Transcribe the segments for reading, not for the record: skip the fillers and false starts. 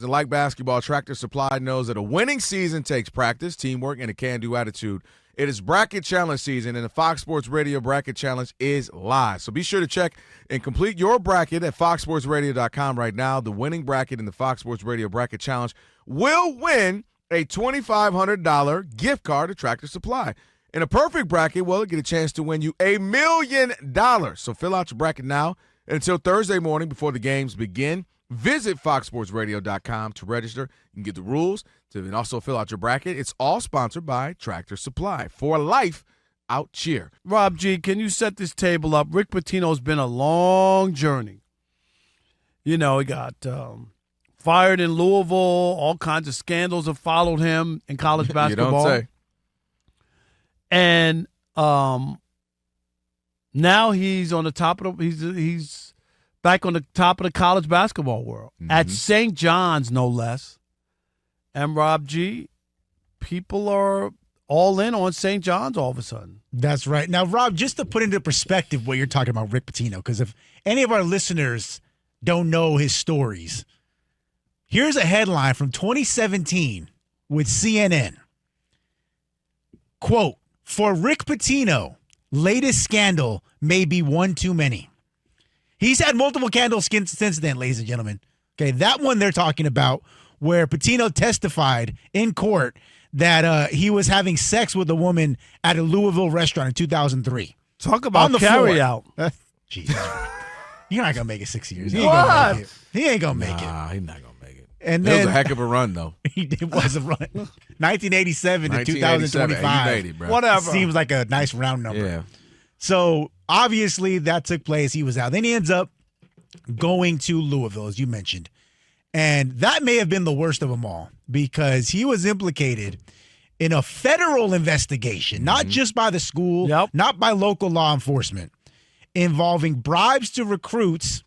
Like basketball, Tractor Supply knows that a winning season takes practice, teamwork, and a can-do attitude. It is Bracket Challenge season, and the Fox Sports Radio Bracket Challenge is live. So be sure to check and complete your bracket at foxsportsradio.com right now. The winning bracket in the Fox Sports Radio Bracket Challenge will win a $2,500 gift card to Tractor Supply. In a perfect bracket, well, get a chance to win you $1 million. So fill out your bracket now until Thursday morning before the games begin. Visit foxsportsradio.com to register. You can get the rules and also fill out your bracket. It's all sponsored by Tractor Supply. For life, out cheer. Rob G., can you set this table up? Rick Pitino's been a long journey. You know, he got fired in Louisville. All kinds of scandals have followed him in college basketball. You don't say. And now he's on the top of he's back on the top of the college basketball world at St. John's, no less. And Rob G., people are all in on St. John's all of a sudden. That's right. Now, Rob, just to put into perspective what you're talking about, Rick Pitino, because if any of our listeners don't know his stories, here's a headline from 2017 with CNN. Quote, "For Rick Pitino, latest scandal may be one too many." He's had multiple scandals since then, ladies and gentlemen. Okay, that one they're talking about where Pitino testified in court that he was having sex with a woman at a Louisville restaurant in 2003. Talk about carry out. Jesus. You're not going to make it 6 years. He What? ain't going to make it. Nah, he's not going to make it. And it then, was a heck of a run, though. It was a run. 1987 to 2025. You made it, bro. Whatever. Seems like a nice round number. Yeah. So, obviously, that took place. He was out. Then he ends up going to Louisville, as you mentioned. And that may have been the worst of them all because he was implicated in a federal investigation, not just by the school, not by local law enforcement, involving bribes to recruits.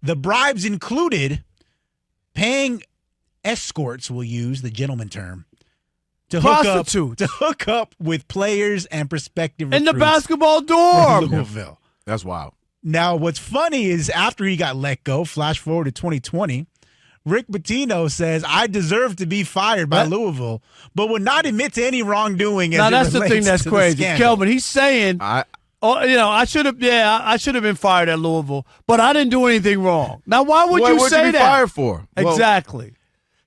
The bribes included paying escorts, we'll use the gentleman term, to hook up with players and prospective recruits in the basketball dorm in Louisville. That's wild. Now, what's funny is after he got let go, flash forward to 2020, Rick Pitino says, "I deserve to be fired by Louisville, but would not admit to any wrongdoing." Now, that's the thing that's crazy. Kelvin, he's saying, I should have been fired at Louisville, but I didn't do anything wrong. Now, why would you say you be that? Fired for? Exactly.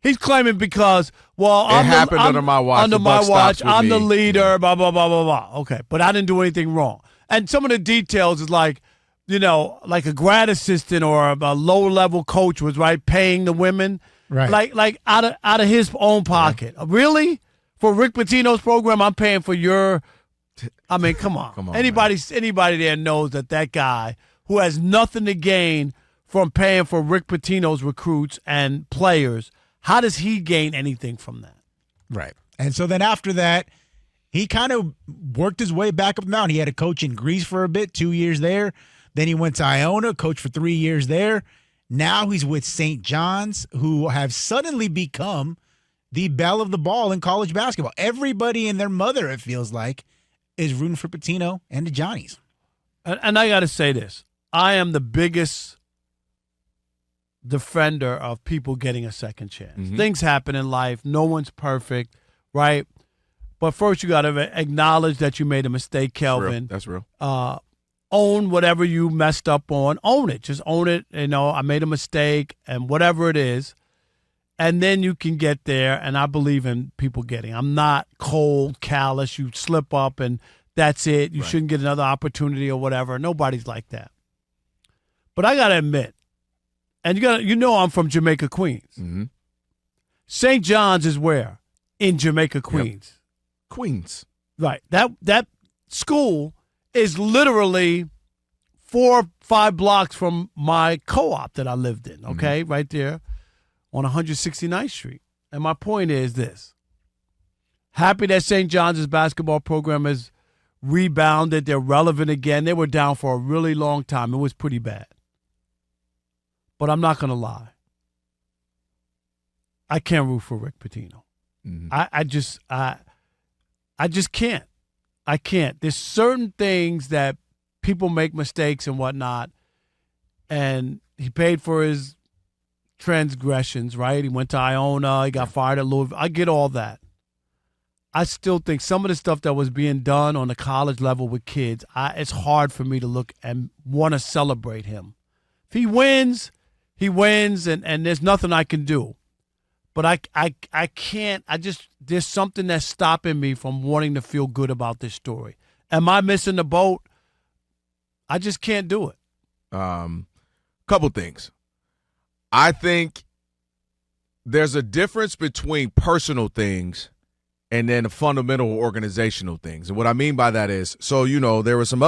He's claiming because, it happened under my watch. Under my watch, I'm the leader, blah, blah, blah, blah, blah. Okay, but I didn't do anything wrong. And some of the details is like, like a grad assistant or a low-level coach was, paying the women. Right. Like out of his own pocket. Yeah. Really? For Rick Pitino's program, I'm paying for your – I mean, come on. Anybody there knows that guy who has nothing to gain from paying for Rick Pitino's recruits and players – how does he gain anything from that? Right. And so then after that, he kind of worked his way back up the mountain. He had a coach in Greece for a bit, 2 years there. Then he went to Iona, coached for 3 years there. Now he's with St. John's, who have suddenly become the belle of the ball in college basketball. Everybody and their mother, it feels like, is rooting for Pitino and the Johnnies. And I got to say this. I am the biggest defender of people getting a second chance. Mm-hmm. Things happen in life. No one's perfect, right? But first you got to acknowledge that you made a mistake, Kelvin. That's real. Own whatever you messed up on. Own it. Just own it. I made a mistake and whatever it is. And then you can get there, and I believe in people getting. I'm not cold, callous. You slip up and that's it. You shouldn't get another opportunity or whatever. Nobody's like that. But I got to admit, and I'm from Jamaica, Queens. Mm-hmm. St. John's is where? In Jamaica, Queens. Yep. Queens. Right. That school is literally 4 or 5 blocks from my co-op that I lived in, okay? Mm-hmm. Right there on 169th Street. And my point is this. Happy that St. John's basketball program has rebounded. They're relevant again. They were down for a really long time. It was pretty bad. But I'm not going to lie. I can't root for Rick Pitino. Mm-hmm. I just can't. I can't. There's certain things that people make mistakes and whatnot, and he paid for his transgressions, right? He went to Iona. He got fired at Louisville. I get all that. I still think some of the stuff that was being done on the college level with kids, it's hard for me to look and want to celebrate him. If he wins, and there's nothing I can do. But I can't. There's something that's stopping me from wanting to feel good about this story. Am I missing the boat? I just can't do it. Couple things. I think there's a difference between personal things and then the fundamental organizational things. And what I mean by that is, so, there were some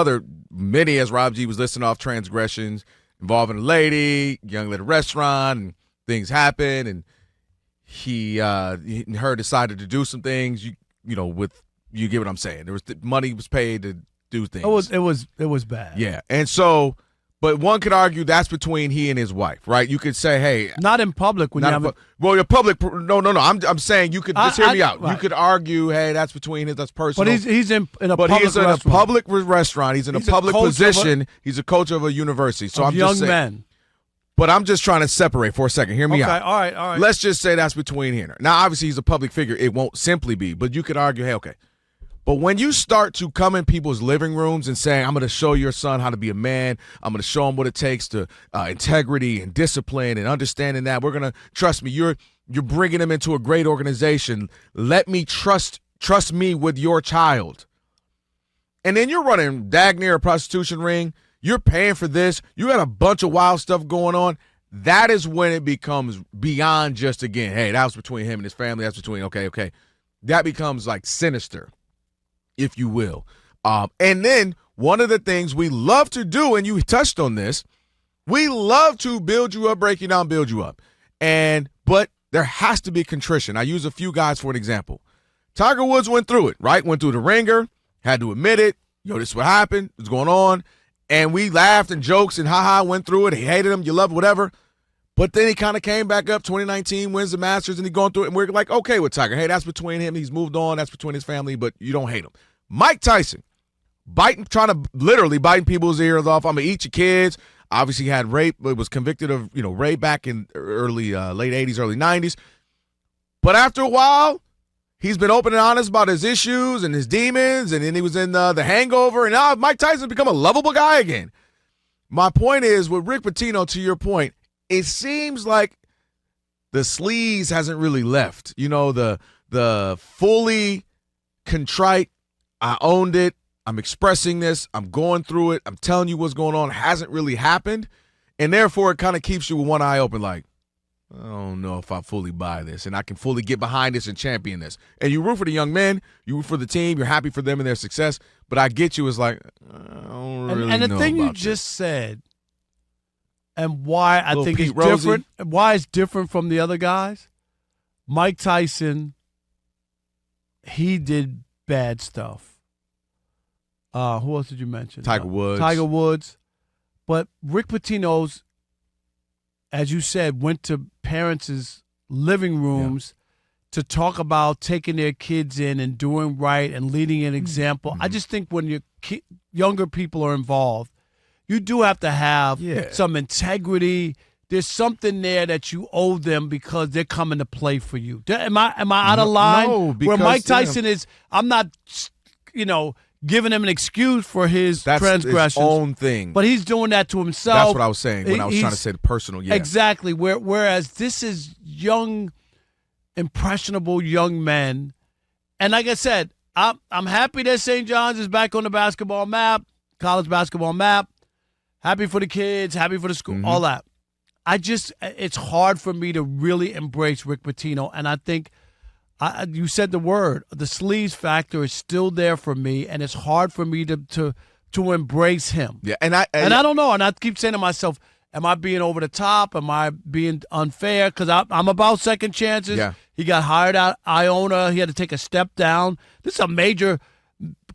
many, as Rob G was listing off, transgressions involving a lady, young lady at a restaurant, and things happen, and her decided to do some things, you get what I'm saying. There was money was paid to do things. It was bad. Yeah. And so, but one could argue that's between he and his wife, right? You could say, hey, not in public when you have well, your public. No. I'm saying you could just hear me out. Right. You could argue, hey, that's between that's personal. But he's in a but public he's in restaurant. a public restaurant. He's in a public position. He's a coach of a university. So I'm young just saying. Men. But I'm just trying to separate for a second. Hear me out. All right. Let's just say that's between here. Now, obviously, he's a public figure. It won't simply be. But you could argue, hey, okay. But when you start to come in people's living rooms and saying, I'm going to show your son how to be a man, I'm going to show him what it takes to integrity and discipline and understanding that, we're going to trust me. You're bringing him into a great organization. Let me trust me with your child. And then you're running dag near a prostitution ring. You're paying for this. You got a bunch of wild stuff going on. That is when it becomes beyond just, again, hey, that was between him and his family. That's between, okay. That becomes like sinister, if you will. And then one of the things we love to do, and you touched on this, we love to build you up, break you down, build you up. But there has to be contrition. I use a few guys for an example. Tiger Woods went through it, right? Went through the ringer, had to admit it. This is what happened. What's going on? And we laughed and jokes and went through it. He hated him. You love it, whatever. But then he kind of came back up, 2019, wins the Masters, and he's going through it. And we're like, okay with Tiger. Hey, that's between him. He's moved on. That's between his family, but you don't hate him. Mike Tyson, trying to literally biting people's ears off. I'm going to eat your kids. Obviously had rape, but was convicted of, rape back in late 80s, early 90s. But after a while, he's been open and honest about his issues and his demons, and then he was in The Hangover, and now Mike Tyson's become a lovable guy again. My point is, with Rick Pitino, to your point, it seems like the sleaze hasn't really left. The fully contrite, I owned it, I'm expressing this, I'm going through it, I'm telling you what's going on, hasn't really happened, and therefore it kind of keeps you with one eye open like, I don't know if I fully buy this, and I can fully get behind this and champion this. And you root for the young men, you root for the team, you're happy for them and their success, but I get you as like, I don't really know. And the thing you this. just said, and why I think Pete it's Rosie. different, why it's different from the other guys, Mike Tyson, he did bad stuff. Who else did you mention? Tiger Woods. But Rick Pitino's, as you said, went to parents' living rooms to talk about taking their kids in and doing right and leading an example. Mm-hmm. I just think when your younger people are involved, you do have to have some integrity. There's something there that you owe them because they're coming to play for you. Am I out of line? No, because, where Mike Tyson is, I'm not, giving him an excuse for his transgressions. His own thing. But he's doing that to himself. That's what I was saying when I was trying to say the personal. Yeah. Exactly. Whereas this is young, impressionable young men. And like I said, I'm happy that St. John's is back on the basketball map, college basketball map. Happy for the kids, happy for the school, all that. It's hard for me to really embrace Rick Pitino. And I think you said the word, the sleaze factor is still there for me, and it's hard for me to embrace him. Yeah, and I don't know, and I keep saying to myself, am I being over the top? Am I being unfair? Because I'm about second chances. Yeah. He got hired out Iona. He had to take a step down. This is a major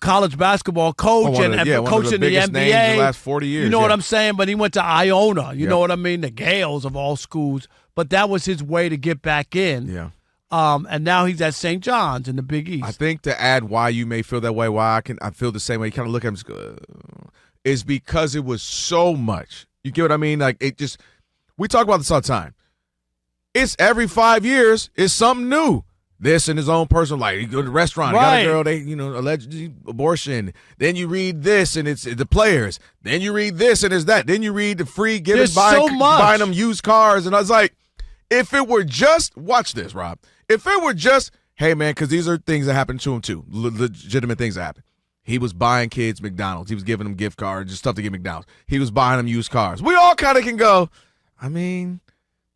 college basketball coach and coaching the NBA names the last 40 years. You know what I'm saying? But he went to Iona. You know what I mean? The Gales of all schools. But that was his way to get back in. Yeah. And now he's at St. John's in the Big East. I think to add why you may feel that way, why I feel the same way, you kind of look at him, is because it was so much. You get what I mean? Like, we talk about this all the time. it's every 5 years, it's something new. This in his own personal life. You go to the restaurant, Right. got a girl, they, allegedly abortion. Then you read this, and it's the players. Then you read this, and it's that. Then you read the free giving, There's so much. buying them used cars. And I was like, if it were just, watch this, Rob. If it were just, hey, man, because these are things that happen to him, too. Legitimate things that happen. He was buying kids McDonald's. He was giving them gift cards, just stuff to get McDonald's. He was buying them used cars. We all kind of can go, I mean,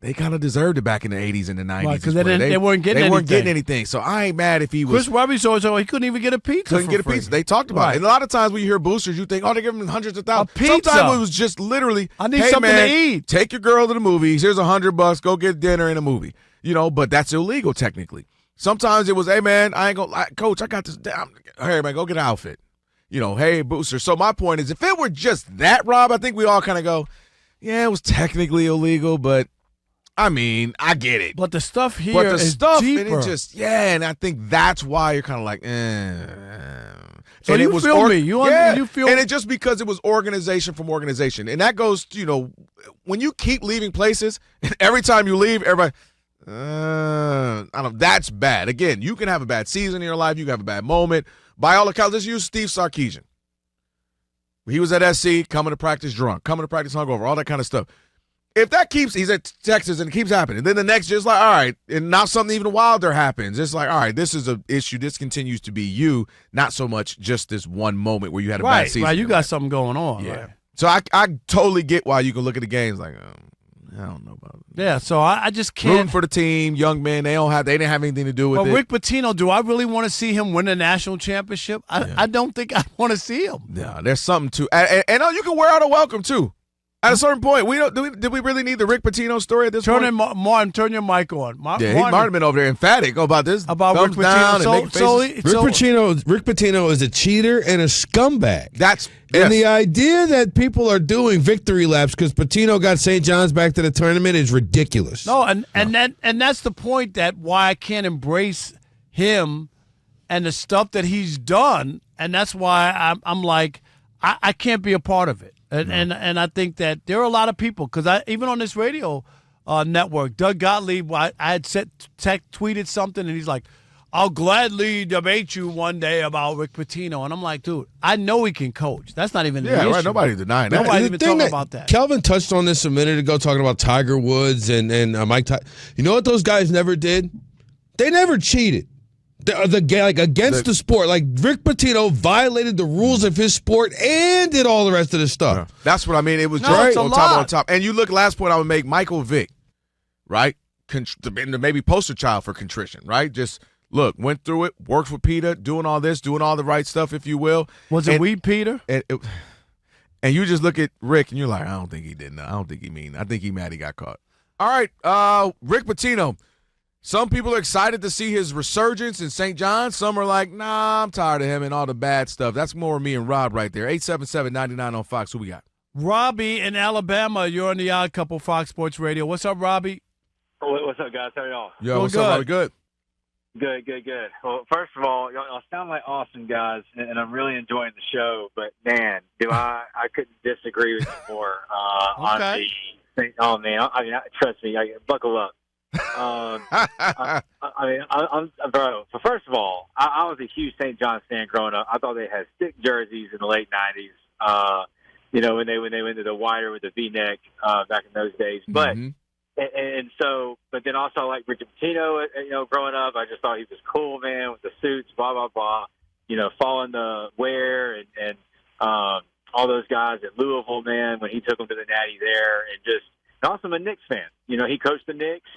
they kind of deserved it back in the 80s and the 90s. Right, because they weren't getting anything. So I ain't mad if he was. Chris Webby said he couldn't even get a pizza. Couldn't get a free. pizza. They talked about Right. it. And a lot of times when you hear boosters, you think, they're giving them hundreds of thousands. A pizza. Sometimes it was just literally, I need hey, something man, to eat. Take your girl to the movies. Here's $100. Go get dinner and a movie. But that's illegal technically. Sometimes it was, hey, man, I ain't going to, Coach, I got this. Hey, man, go get an outfit. Hey, booster. So my point is, if it were just that, Rob, I think we all kind of go, yeah, it was technically illegal, but I mean, I get it. But the stuff here is deeper. And I think that's why you're kind of like, So and you feel me. You feel and it just because it was organization from organization. And that goes, when you keep leaving places, and every time you leave, everybody, I don't know, that's bad. Again, you can have a bad season in your life. You can have a bad moment. By all accounts, let's use Steve Sarkisian. He was at SC, coming to practice drunk, coming to practice hungover, all that kind of stuff. If that keeps, he's at Texas and it keeps happening, then the next year it's like, all right, and now something even wilder happens. It's like, all right, this is an issue. This continues to be you, not so much just this one moment where you had a bad season. Right, you got something going on. Yeah. Right. So I totally get why you can look at the games like, I don't know about it. Yeah, so I just can't. Rooting for the team, young men, they didn't have anything to do with But it. Rick Pitino, do I really want to see him win a national championship? I don't think I want to see him. Yeah, there's something to, and you can wear out a welcome too. At a certain point, did we really need the Rick Pitino story at this point? Martin, turn your mic on. He might have been over there emphatic about this. About Rick Pitino. Rick Pitino is a cheater and a scumbag. And the idea that people are doing victory laps because Pitino got St. John's back to the tournament is ridiculous. No, and that's the point that why I can't embrace him and the stuff that he's done, and that's why I'm like I can't be a part of it. And I think that there are a lot of people, because even on this radio network, Doug Gottlieb, I had tweeted something, and he's like, I'll gladly debate you one day about Rick Pitino. And I'm like, dude, I know he can coach. That's not even the issue. Right. Nobody's denying that. Nobody's even talking about that. Kelvin touched on this a minute ago, talking about Tiger Woods and Mike Tyson. You know what those guys never did? They never cheated. Against the sport. Like, Rick Pitino violated the rules of his sport and did all the rest of this stuff. Yeah. That's what I mean. It was it's just on top. And you look, last point I would make, Michael Vick, right? Maybe poster child for contrition, right? Just, look, went through it, worked with Peter, doing all this, doing all the right stuff, if you will. Was it we, Peter? And you just look at Rick, and you're like, I don't think he did. No, I don't think he mean. I think he mad he got caught. All right, Rick Pitino. Some people are excited to see his resurgence in St. John's. Some are like, nah, I'm tired of him and all the bad stuff. That's more me and Rob right there. 877-99 on Fox. Who we got? Robbie in Alabama. You're on the Odd Couple Fox Sports Radio. What's up, Robbie? What's up, guys? How are y'all? Yo, what's up, Robbie? Good. Good. Well, first of all, y'all sound like awesome guys, and I'm really enjoying the show. But, man, I couldn't disagree with you more. Okay. Oh, man. Trust me. Buckle up. Bro. So first of all, I was a huge St. John's fan growing up. I thought they had stick jerseys in the late '90s. When they went to the wider with the V-neck back in those days. But but then also like Rick Pitino. Growing up, I just thought he was cool, man, with the suits, blah blah blah. Following the wear and all those guys at Louisville, man, when he took them to the Natty there, and also I'm a Knicks fan. He coached the Knicks.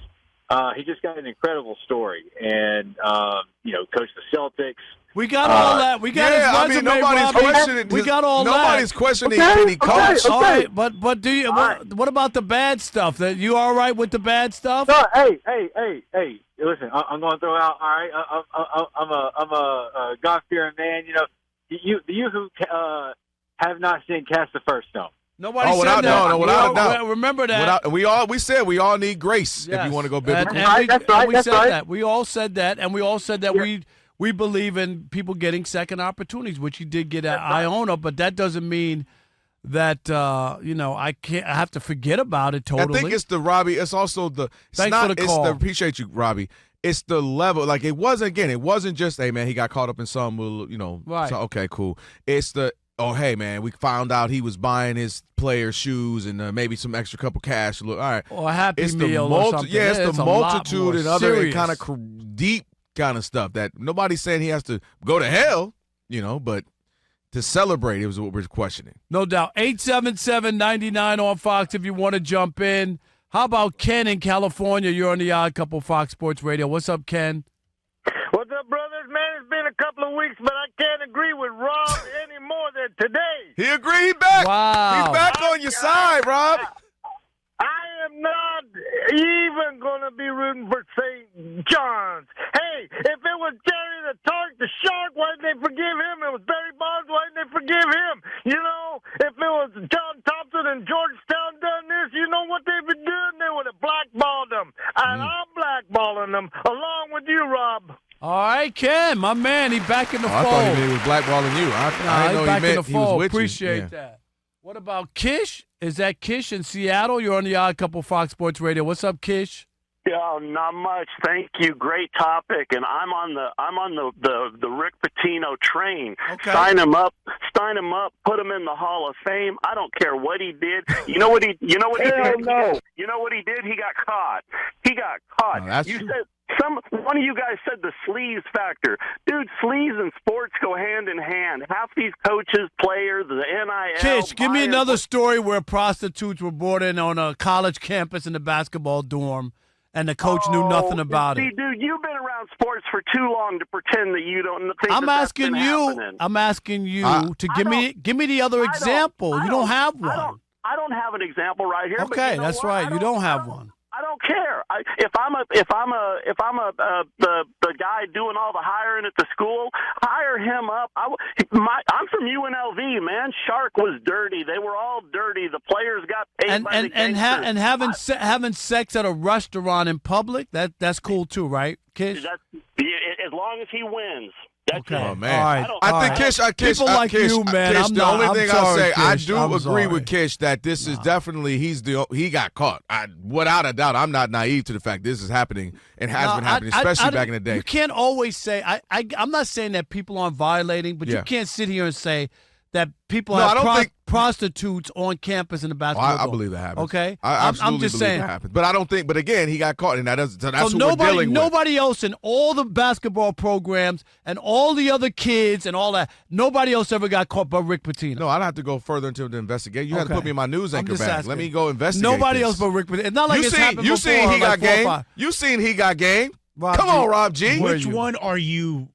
He just got an incredible story, and coached the Celtics. We got all that. We got his resume, nobody's questioning. We got all nobody's that. questioning any coach. All right, but do you? What about the bad stuff? That you all right with the bad stuff? No, hey. Listen, I'm going to throw out. All right, I'm a God-fearing man. You who have not seen Cast the First Stone. Nobody said that. No, without a doubt. Remember that. We said we all need grace if you want to go biblical. That's right. That. We all said that, and we all said that we believe in people getting second opportunities, which you did get at Iona, but that doesn't mean that I have to forget about it totally. I think it's the Robbie. It's also the. Thanks for the call. Appreciate you, Robbie. It's the level. Like it wasn't just, hey man, he got caught up in some, Right. So, okay, cool. It's the, oh hey man, we found out he was buying his players shoes and maybe some extra couple cash. Look, all right. Or a Happy It's Meal the or something. Yeah, it's the a lot multitude more and other serious. kind of deep kind of stuff that nobody's saying he has to go to hell, but to celebrate it was what we're questioning. No doubt. 877-99 on Fox if you want to jump in. How about Ken in California? You're on the Odd Couple Fox Sports Radio. What's up, Ken? What's up, brothers? Man, it's been a couple of weeks, but I can't agree with Rob any more than today. He agreed. He back. Wow. He's back on your side, Rob. I am not even going to be rooting for St. John's. Hey, if it was Jerry the Tark, the Shark, why didn't they forgive him? It was Barry Bonds, why didn't they forgive him? If it was John Thompson and Georgetown done this, you know what they'd be doing? They would have blackballed them. And I'm blackballing them along with you, Rob. All right, Ken, my man. He back in the fold. I thought he was blackballing you. I didn't know back he meant in the he was fold. with you. Appreciate Yeah. that. What about Kish? Is that Kish in Seattle? You're on the Odd Couple Fox Sports Radio. What's up, Kish? Yeah, not much. Thank you. Great topic. And I'm on the Rick Pitino train. Okay. Sign him up. Put him in the Hall of Fame. I don't care what he did. You know what he did? No. You know what he did? He got caught. Oh, that's You true. said one of you guys said the sleaze factor. Dude, sleaze and sports go hand in hand. Half these coaches, players, the NIL. Kish, give me buying- another story where prostitutes were brought in on a college campus in the basketball dorm, and the coach knew nothing about see, it. Dude, you've been around sports for too long to pretend that you don't think I'm that's asking been you. happening. I'm asking you I to give me the other example. You don't have one. I don't have an example right here. but Okay, you know that's what? right. You don't have one. I don't care. If I'm the guy doing all the hiring at the school, hire him up. I'm from UNLV, man. Shark was dirty. They were all dirty. The players got paid by the gangsters. Having sex at a restaurant in public, that's cool too, right, Kish? As long as he wins. That's Okay. it. Oh man, All right. I All think right. Kish. People like Kish, you, man. Kish, I'm the not- only I'm thing sorry, I'll say, I Kish. do I'm agree sorry. with Kish that this is definitely he got caught. Without a doubt, I'm not naive to the fact this is happening and has been happening, especially back in the day. You can't always say I'm not saying that people aren't violating, but Yeah. you can't sit here and say that people No, I have don't think- prostitutes on campus in the basketball. I dorm. believe that happens. Okay, I absolutely I'm just believe saying. that happens. But I don't think. But again, he got caught, and that's So what we're dealing with. nobody else in all the basketball programs and all the other kids and all that, nobody else ever got caught but Rick Pitino. No, I'd have to go further into the investigation. You had to Okay. put me in my news I'm anchor just bag. asking. Let me go investigate. Nobody this. else but Rick Pitino. It's not like it's happened You before. seen he got like 4 or game. 5. You seen he got game. Rob Come G. on, Rob G. Where Which you? one are you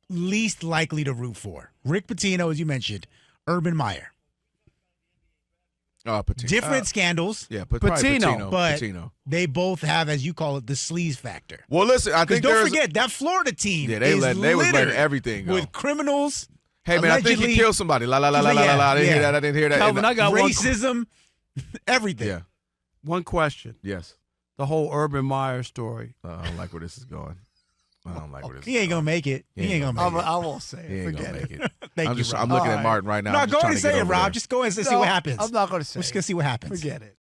least likely to root for? Rick Pitino, as you mentioned, Urban Meyer. Patino. Different scandals. Yeah, probably Pitino, but Pitino. they both have, as you call it, the sleaze factor. Well, listen, I Because think don't there's. forget, that Florida team Yeah, they is was letting littered everything go. with criminals. Hey man, I think he allegedly- killed somebody. La la la la la la. la. I didn't hear that. I didn't hear that. Calvin, I got racism, everything. Yeah. one question. Yes. The whole Urban Meyer story. I don't like where this is going. I don't like where this. He ain't gonna make it. He ain't gonna make it. I won't say He it. ain't Forget gonna it. make it. Thank I'm you, just. Rob. I'm looking All at right. Martin right now. No, I'm go just ahead trying and to say get it, over Rob. there. Just go and see No, what happens. I'm not going to say We're it. just gonna see what happens. Forget it.